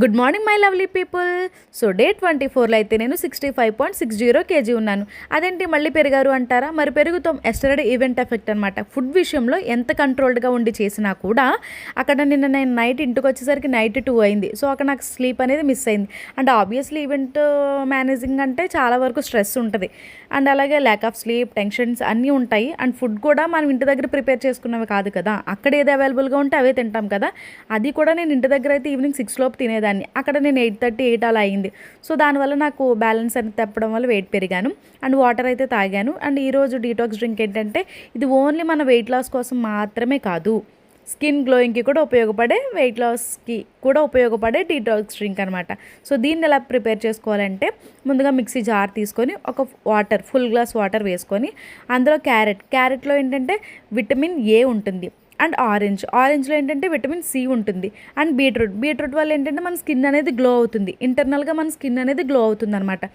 Good morning my lovely people. So day 24లో అయితే నేను 65.60 kg ఉన్నాను. అదేంటి మళ్ళీ పెరిగారు అంటారా? మరి పెరుగుతాం. ఎస్టర్డే ఈవెంట్ ఎఫెక్ట్ అనమాట. ఫుడ్ విషయంలో ఎంత కంట్రోల్డ్గా ఉండి చేసినా కూడా అక్కడ నిన్న నేను నైట్ ఇంటికి వచ్చేసరికి నైట్ 2 అయింది. సో అక్కడ నాకు స్లీప్ అనేది మిస్ అయింది. అండ్ ఆబ్వియస్లీ ఈవెంట్ మేనేజింగ్ అంటే చాలా వరకు స్ట్రెస్ ఉంటుంది. అండ్ అలాగే ల్యాక్ ఆఫ్ స్లీప్, టెన్షన్స్ అన్నీ ఉంటాయి. అండ్ ఫుడ్ కూడా మనం ఇంటి దగ్గర ప్రిపేర్ చేసుకున్నవి కాదు కదా, అక్కడ ఏది అవైలబుల్గా ఉంటే అవే తింటాం కదా. అది కూడా నేను ఇంటి దగ్గర అయితే ఈవినింగ్ 6 లోపు తినేదాన్ని. అక్కడ నేను 8:30, 8 అలా అయింది. సో దానివల్ల నాకు బ్యాలెన్స్ అనేది తప్పడం వల్ల వెయిట్ పెరిగాను. అండ్ వాటర్ అయితే తాగాను. అండ్ ఈరోజు డీటాక్స్ డ్రింక్ ఏంటంటే ఇది ఓన్లీ మన వెయిట్ లాస్ కోసం మాత్రమే కాదు, స్కిన్ గ్లోయింగ్కి కూడా ఉపయోగపడే, వెయిట్ లాస్కి కూడా ఉపయోగపడే డీటాక్స్ డ్రింక్ అనమాట. సో దీన్ని ఎలా ప్రిపేర్ చేసుకోవాలంటే ముందుగా మిక్సీ జార్ తీసుకొని ఒక ఫుల్ గ్లాస్ వాటర్ వేసుకొని అందులో క్యారెట్లో ఏంటంటే విటమిన్ ఏ ఉంటుంది. అండ్ ఆరెంజ్లో ఏంటంటే విటమిన్ సి ఉంటుంది. అండ్ బీట్రూట్ వల్ల ఏంటంటే మన స్కిన్ అనేది గ్లో అవుతుంది. ఇంటర్నల్గా మన స్కిన్ అనేది గ్లో అవుతుంది అనమాట.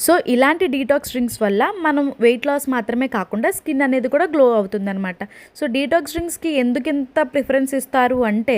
సో ఇలాంటి డీటాక్స్ డ్రింక్స్ వల్ల మనం వెయిట్ లాస్ మాత్రమే కాకుండా స్కిన్ అనేది కూడా గ్లో అవుతుందన్నమాట. సో డీటాక్స్ డ్రింక్స్కి ఎందుకు ఇంత ప్రిఫరెన్స్ ఇస్తారు అంటే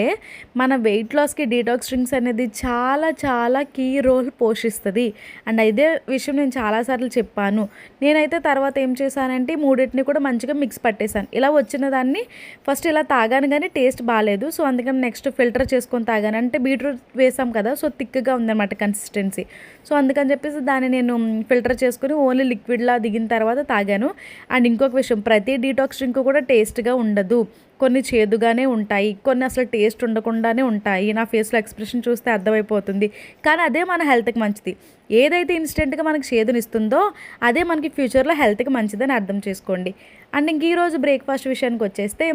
మన వెయిట్ లాస్కి డీటాక్స్ డ్రింక్స్ అనేది చాలా చాలా కీ రోల్ పోషిస్తుంది. అండ్ ఇదే విషయం నేను చాలాసార్లు చెప్పాను. నేనైతే తర్వాత ఏం చేశానంటే మూడింటిని కూడా మంచిగా మిక్స్ పట్టేశాను. ఇలా వచ్చిన దాన్ని ఫస్ట్ ఇలా తాగాను కానీ టేస్ట్ బాగాలేదు. సో అందుకని నెక్స్ట్ ఫిల్టర్ చేసుకొని తాగాను. అంటే బీట్రూట్ వేసాం కదా, సో థిక్గా ఉందన్నమాట కన్సిస్టెన్సీ. సో అందుకని చెప్పేసి దాన్ని నేను ఫిల్టర్ చేసుకుని ఓన్లీ లిక్విడ్లా దిగిన తర్వాత తాగాను. అండ్ ఇంకొక విషయం, ప్రతి డీటాక్స్ డ్రింక్ కూడా టేస్ట్గా ఉండదు. కొన్ని చేదుగానే ఉంటాయి, కొన్ని అసలు టేస్ట్ ఉండకుండానే ఉంటాయి. నా ఫేస్లో ఎక్స్ప్రెషన్ చూస్తే అర్థమైపోతుంది. కానీ అదే మన హెల్త్కి మంచిది. ఏదైతే ఇన్స్టెంట్గా మనకి చేదునిస్తుందో అదే మనకి ఫ్యూచర్లో హెల్త్కి మంచిదని అర్థం చేసుకోండి. అండ్ ఇంక ఈరోజు బ్రేక్ఫాస్ట్ విషయానికి వచ్చేస్తే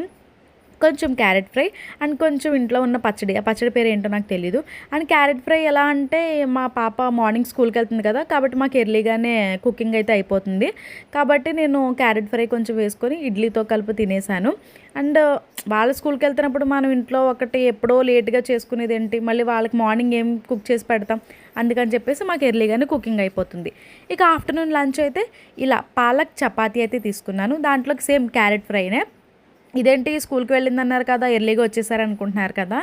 కొంచెం క్యారెట్ ఫ్రై అండ్ కొంచెం ఇంట్లో ఉన్న పచ్చడి, ఆ పచ్చడి పేరు ఏంటో నాకు తెలీదు. అండ్ క్యారెట్ ఫ్రై ఎలా అంటే మా పాప మార్నింగ్ స్కూల్కి వెళ్తుంది కదా, కాబట్టి మాకు ఎర్లీగానే కుకింగ్ అయితే అయిపోతుంది. కాబట్టి నేను క్యారెట్ ఫ్రై కొంచెం వేసుకొని ఇడ్లీతో కలిపి తినేసాను. అండ్ వాళ్ళ స్కూల్కి వెళ్తున్నప్పుడు మనం ఇంట్లో ఒకటి ఎప్పుడో లేట్గా చేసుకునేది ఏంటి, మళ్ళీ వాళ్ళకి మార్నింగ్ ఏం కుక్ చేసి పెడతాం. అందుకని చెప్పేసి మాకు ఎర్లీగానే కుకింగ్ అయిపోతుంది. ఇక ఆఫ్టర్నూన్ లంచ్ అయితే ఇలా పాలక్ చపాతీ అయితే తీసుకున్నాను. దాంట్లోకి సేమ్ క్యారెట్ ఫ్రైనే. ఇదేంటి స్కూల్కి వెళ్ళిందన్నారు కదా, ఎర్లీగా వచ్చేసారు అనుకుంటున్నారు కదా.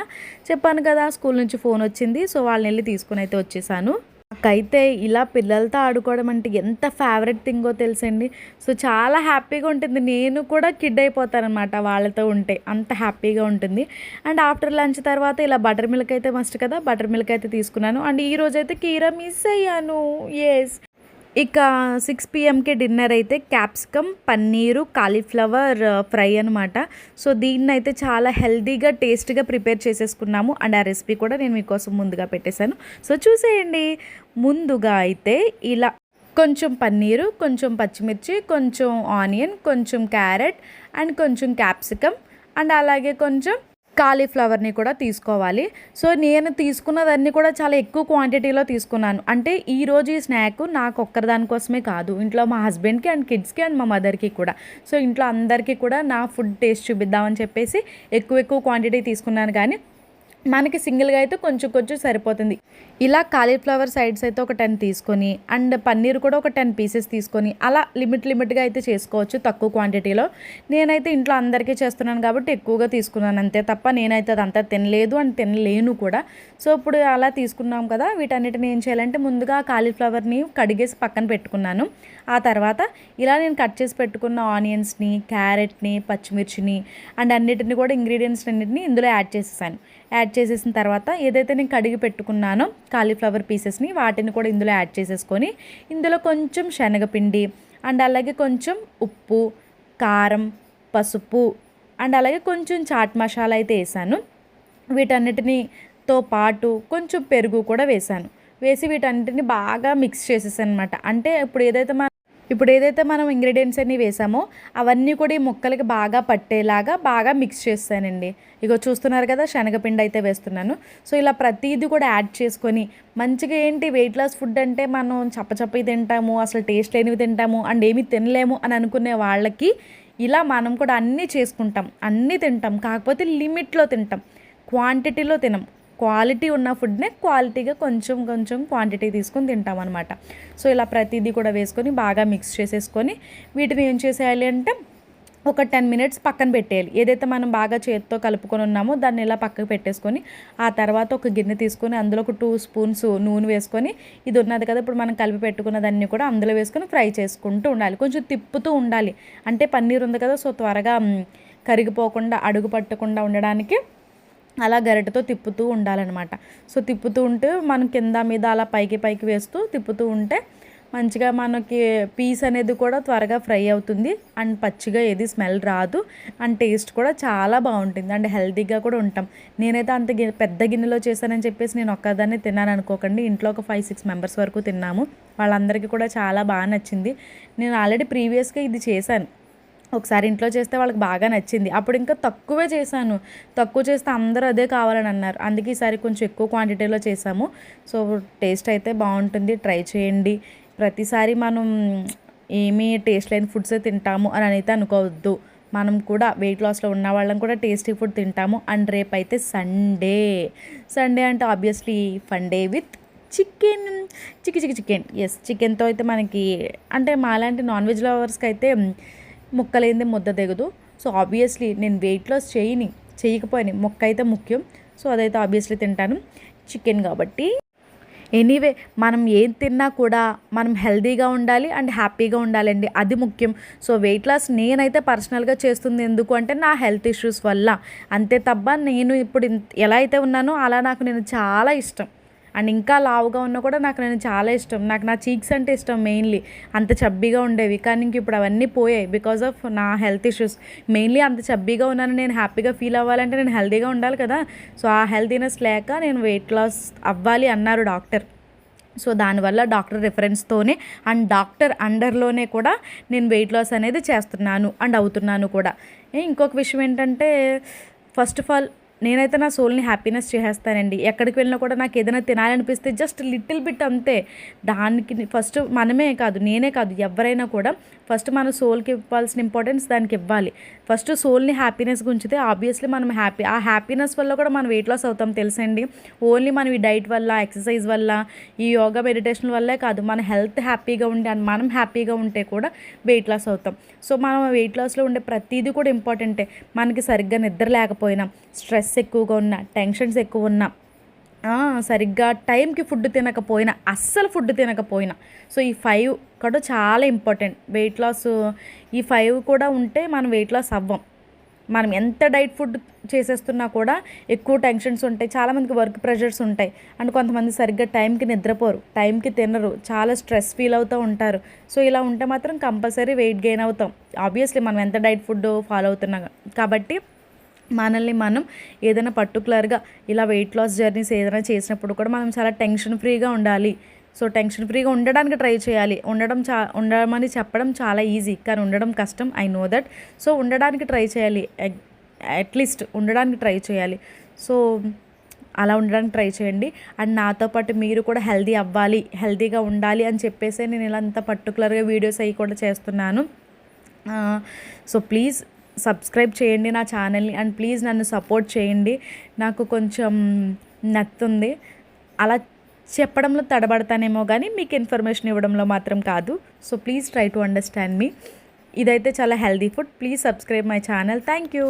చెప్పాను కదా, స్కూల్ నుంచి ఫోన్ వచ్చింది. సో వాళ్ళని వెళ్ళి తీసుకుని అయితే వచ్చేసాను. నాకైతే ఇలా పిల్లలతో ఆడుకోవడం అంటే ఎంత ఫేవరెట్ థింగో తెలుసండి. సో చాలా హ్యాపీగా ఉంటుంది. నేను కూడా కిడ్ అయిపోతాను అనమాట వాళ్ళతో ఉంటే, అంత హ్యాపీగా ఉంటుంది. అండ్ ఆఫ్టర్ లంచ్ తర్వాత ఇలా బటర్ మిల్క్ అయితే మస్ట్ కదా, బటర్ మిల్క్ అయితే తీసుకున్నాను. అండ్ ఈరోజైతే కీరా మిస్ అయ్యాను. ఎస్. ఇక 6 PM డిన్నర్ అయితే క్యాప్సికమ్, పన్నీరు, కాలీఫ్లవర్ ఫ్రై అనమాట. సో దీన్ని అయితే చాలా హెల్తీగా, టేస్ట్గా ప్రిపేర్ చేసేసుకున్నాము. అండ్ ఆ రెసిపీ కూడా నేను మీకోసం ముందుగా పెట్టేశాను. సో చూసేయండి. ముందుగా అయితే ఇలా కొంచెం పన్నీరు, కొంచెం పచ్చిమిర్చి, కొంచెం ఆనియన్, కొంచెం క్యారెట్ అండ్ కొంచెం క్యాప్సికమ్ అండ్ అలాగే కొంచెం కాలీఫ్లవర్ని కూడా తీసుకోవాలి. సో నేను తీసుకున్నదన్నీ కూడా చాలా ఎక్కువ క్వాంటిటీలో తీసుకున్నాను. అంటే ఈరోజు ఈ స్నాక్ నాకు ఒక్కరిదానికోసమే కాదు, ఇంట్లో మా హస్బెండ్కి అండ్ కిడ్స్కి అండ్ మా మదర్కి కూడా. సో ఇంట్లో అందరికీ కూడా నా ఫుడ్ టేస్ట్ చూపిద్దామని చెప్పేసి ఎక్కువ క్వాంటిటీ తీసుకున్నాను. కానీ మనకి సింగిల్గా అయితే కొంచెం సరిపోతుంది. ఇలా కాలీఫ్లవర్ సైడ్స్ అయితే ఒక 10 తీసుకొని అండ్ పన్నీర్ కూడా ఒక 10 పీసెస్ తీసుకొని అలా లిమిట్గా అయితే చేసుకోవచ్చు తక్కువ క్వాంటిటీలో. నేనైతే ఇంట్లో అందరికీ చేస్తున్నాను కాబట్టి ఎక్కువగా తీసుకున్నాను అంతే తప్ప నేనైతే అదంతా తినలేదు అండ్ తినలేను కూడా. సో ఇప్పుడు అలా తీసుకున్నాం కదా, వీటన్నిటిని ఏం చేయాలంటే ముందుగా కాలీఫ్లవర్ని కడిగేసి పక్కన పెట్టుకున్నాను. ఆ తర్వాత ఇలా నేను కట్ చేసి పెట్టుకున్న ఆనియన్స్ని, క్యారెట్ని, పచ్చిమిర్చిని అండ్ అన్నిటిని కూడా ఇంగ్రీడియంట్స్ అన్నిటిని ఇందులో యాడ్ చేసేసిన తర్వాత ఏదైతే నేను కడిగి పెట్టుకున్నానో కాలీఫ్లవర్ పీసెస్ని వాటిని కూడా ఇందులో యాడ్ చేసేసుకొని ఇందులో కొంచెం శనగపిండి అండ్ అలాగే కొంచెం ఉప్పు, కారం, పసుపు అండ్ అలాగే కొంచెం చాట్ మసాలా అయితే వేసాను. వీటన్నిటితో పాటు కొంచెం పెరుగు కూడా వేసి వీటన్నిటిని బాగా మిక్స్ చేసేసాను అనమాట. అంటే ఇప్పుడు ఏదైతే మనం ఇంగ్రీడియంట్స్ అన్నీ వేసామో అవన్నీ కూడా ఈ ముక్కలకి బాగా పట్టేలాగా బాగా మిక్స్ చేస్తానండి. ఇగో చూస్తున్నారు కదా, శనగపిండి అయితే వేస్తున్నాను. సో ఇలా ప్రతిదీ కూడా యాడ్ చేసుకొని మంచిగా ఏంటి వెయిట్ లాస్ ఫుడ్ అంటే మనం చప్పచప్పి తింటాము, అసలు టేస్ట్ లేనివి తింటాము అండ్ ఏమీ తినలేము అని అనుకునే వాళ్ళకి ఇలా మనం కూడా అన్నీ చేసుకుంటాం, అన్నీ తింటాం. కాకపోతే లిమిట్లో తింటాం, క్వాంటిటీలో తినం. క్వాలిటీ ఉన్న ఫుడ్నే క్వాలిటీగా కొంచెం క్వాంటిటీ తీసుకొని తింటాం అనమాట. సో ఇలా ప్రతిదీ కూడా వేసుకొని బాగా మిక్స్ చేసేసుకొని వీటిని ఏం చేసేయాలి అంటే ఒక 10 మినిట్స్ పక్కన పెట్టేయాలి. ఏదైతే మనం బాగా చేత్తో కలుపుకొని ఉన్నామో దాన్ని ఇలా పక్కకు పెట్టేసుకొని, ఆ తర్వాత ఒక గిన్నె తీసుకొని అందులో ఒక 2 స్పూన్స్ నూనె వేసుకొని, ఇది ఉన్నది కదా ఇప్పుడు మనం కలిపి పెట్టుకున్నదాన్ని కూడా అందులో వేసుకొని ఫ్రై చేసుకుంటూ ఉండాలి. కొంచెం తిప్పుతూ ఉండాలి. అంటే పన్నీర్ ఉంది కదా, సో త్వరగా కరిగిపోకుండా అడుగు పట్టకుండా ఉండడానికి అలా గరిటెతో తిప్పుతూ ఉండాలన్నమాట. సో తిప్పుతూ ఉంటే మనం కింద మీద అలా పైకి పైకి వేస్తూ తిప్పుతూ ఉంటే మంచిగా మనకి పీస్ అనేది కూడా త్వరగా ఫ్రై అవుతుంది. అండ్ పచ్చిగా ఏది స్మెల్ రాదు. అండ్ టేస్ట్ కూడా చాలా బాగుంటుంది. అండ్ హెల్తీగా కూడా ఉంటాం. నేనైతే అంత పెద్ద గిన్నెలో చేశానని చెప్పేసి నేను ఒక్కదాన్ని తిన్నాను అనుకోకండి. ఇంట్లో ఒక 5-6 మెంబర్స్ వరకు తిన్నాము. వాళ్ళందరికీ కూడా చాలా బాగా నచ్చింది. నేను ఆల్రెడీ ప్రీవియస్గా ఇది చేశాను. ఒకసారి ఇంట్లో చేస్తే వాళ్ళకి బాగా నచ్చింది. అప్పుడు ఇంకా తక్కువే చేశాను. తక్కువ చేస్తే అందరూ అదే కావాలని అన్నారు. అందుకే ఈసారి కొంచెం ఎక్కువ క్వాంటిటీలో చేసాము. సో టేస్ట్ అయితే బాగుంటుంది. ట్రై చేయండి. ప్రతిసారి మనం ఏమీ టేస్ట్ లేని ఫుడ్సే తింటాము అని అయితే అనుకోవద్దు. మనం కూడా వెయిట్ లాస్లో ఉన్న వాళ్ళం కూడా టేస్టీ ఫుడ్ తింటాము. అండ్ రేపైతే సండే అంటే obviously fun day with chicken chicken. Yes, చికెన్తో అయితే మనకి అంటే మాలాంటి నాన్ వెజ్ లవర్స్కి అయితే ముక్కలేంది ముద్ద దిగదు. సో ఆబ్వియస్లీ నేను వెయిట్ లాస్ చేయకపోయినా మొక్క అయితే ముఖ్యం. సో అదైతే ఆబ్వియస్లీ తింటాను, చికెన్ కాబట్టి. ఎనీవే, మనం ఏం తిన్నా కూడా మనం హెల్తీగా ఉండాలి అండ్ హ్యాపీగా ఉండాలండి, అది ముఖ్యం. సో వెయిట్ లాస్ నేనైతే పర్సనల్గా చేస్తుంది ఎందుకు అంటే నా హెల్త్ ఇష్యూస్ వల్ల. అంతే తప్ప నేను ఇప్పుడు ఎలా అయితే ఉన్నానో అలా నాకు నేను చాలా ఇష్టం. అండ్ ఇంకా లావుగా ఉన్నా కూడా నేను చాలా ఇష్టం. నాకు నా చీక్స్ అంటే ఇష్టం మెయిన్లీ. అంత చబ్బీగా ఉండేవి, కానీ ఇంక ఇప్పుడు అవన్నీ పోయాయి బికాజ్ ఆఫ్ నా హెల్త్ ఇష్యూస్. మెయిన్లీ అంత చబ్బీగా ఉన్నాను, నేను హ్యాపీగా ఫీల్ అవ్వాలంటే నేను హెల్తీగా ఉండాలి కదా. సో ఆ హెల్తీనెస్ లేక నేను వెయిట్ లాస్ అవ్వాలి అన్నారు డాక్టర్. సో దానివల్ల డాక్టర్ రిఫరెన్స్తోనే అండ్ డాక్టర్ అండర్లోనే కూడా నేను వెయిట్ లాస్ అనేది చేస్తున్నాను అండ్ అవుతున్నాను కూడా. ఇంకొక విషయం ఏంటంటే, ఫస్ట్ ఆఫ్ ఆల్ నేనైతే నా సోల్ని హ్యాపీనెస్ చేసేస్తానండి. ఎక్కడికి వెళ్ళినా కూడా నాకు ఏదైనా తినాలనిపిస్తే జస్ట్ లిటిల్ బిట్ అంతే. దానికి ఫస్ట్ మనమే కాదు, నేనే కాదు, ఎవరైనా కూడా ఫస్ట్ మన సోల్కి ఇవ్వాల్సిన ఇంపార్టెన్స్ దానికి ఇవ్వాలి. ఫస్ట్ సోల్ని హ్యాపీనెస్గా ఉంచితే ఆబ్వియస్లీ మనం ఆ హ్యాపీనెస్ వల్ల కూడా మనం వెయిట్ లాస్ అవుతాం తెలుసండి. ఓన్లీ మనం ఈ డైట్ వల్ల, ఎక్సర్సైజ్ వల్ల, ఈ యోగా మెడిటేషన్ వల్లే కాదు, మన హెల్త్ హ్యాపీగా ఉండి అండ్ మనం హ్యాపీగా ఉంటే కూడా వెయిట్ లాస్ అవుతాం. సో మనం వెయిట్ లాస్లో ఉండే ప్రతిదీ కూడా ఇంపార్టెంటే. మనకి సరిగ్గా నిద్ర లేకపోయినా, స్ట్రెస్ ఎక్కువగా ఉన్నా, టెన్షన్స్ ఎక్కువ ఉన్నా, సరిగ్గా టైంకి ఫుడ్ తినకపోయినా, అస్సలు ఫుడ్ తినకపోయినా, సో ఈ 5 కూడా చాలా ఇంపార్టెంట్ వెయిట్ లాస్. ఈ 5 కూడా ఉంటే మనం వెయిట్ లాస్ అవ్వం. మనం ఎంత డైట్ ఫుడ్ చేసేస్తున్నా కూడా ఎక్కువ టెన్షన్స్ ఉంటాయి. చాలామందికి వర్క్ ప్రెషర్స్ ఉంటాయి. అండ్ కొంతమంది సరిగ్గా టైంకి నిద్రపోరు, టైంకి తినరు, చాలా స్ట్రెస్ ఫీల్ అవుతూ ఉంటారు. సో ఇలా ఉంటే మాత్రం కంపల్సరీ వెయిట్ గెయిన్ అవుతాం. ఆబ్వియస్లీ మనం ఎంత డైట్ ఫుడ్ ఫాలో అవుతున్నాం కాబట్టి మనల్ని మనం ఏదైనా పర్టికులర్గా ఇలా వెయిట్ లాస్ జర్నీస్ ఏదైనా చేసినప్పుడు కూడా మనం చాలా టెన్షన్ ఫ్రీగా ఉండాలి. సో టెన్షన్ ఫ్రీగా ఉండడానికి ట్రై చేయాలి. ఉండమని చెప్పడం చాలా ఈజీ, కానీ ఉండడం కష్టం, ఐ నో దట్. సో ఉండడానికి ట్రై చేయాలి, అట్లీస్ట్ ఉండడానికి ట్రై చేయాలి. సో అలా ఉండడానికి ట్రై చేయండి. అండ్ నాతో పాటు మీరు కూడా హెల్తీ అవ్వాలి, హెల్తీగా ఉండాలి అని చెప్పేసి నేను ఇలా అంత పర్టికులర్గా వీడియోస్ అవి కూడా చేస్తున్నాను. సో ప్లీజ్ సబ్స్క్రైబ్ చేయండి నా ఛానల్ని అండ్ ప్లీజ్ నన్ను సపోర్ట్ చేయండి. నాకు కొంచెం నత్తుంది, అలా చెప్పడంలో తడబడతానేమో కానీ మీకు ఇన్ఫర్మేషన్ ఇవ్వడంలో మాత్రం కాదు. So please try to understand me. ఇదైతే చాలా healthy food. Please subscribe my channel. Thank you.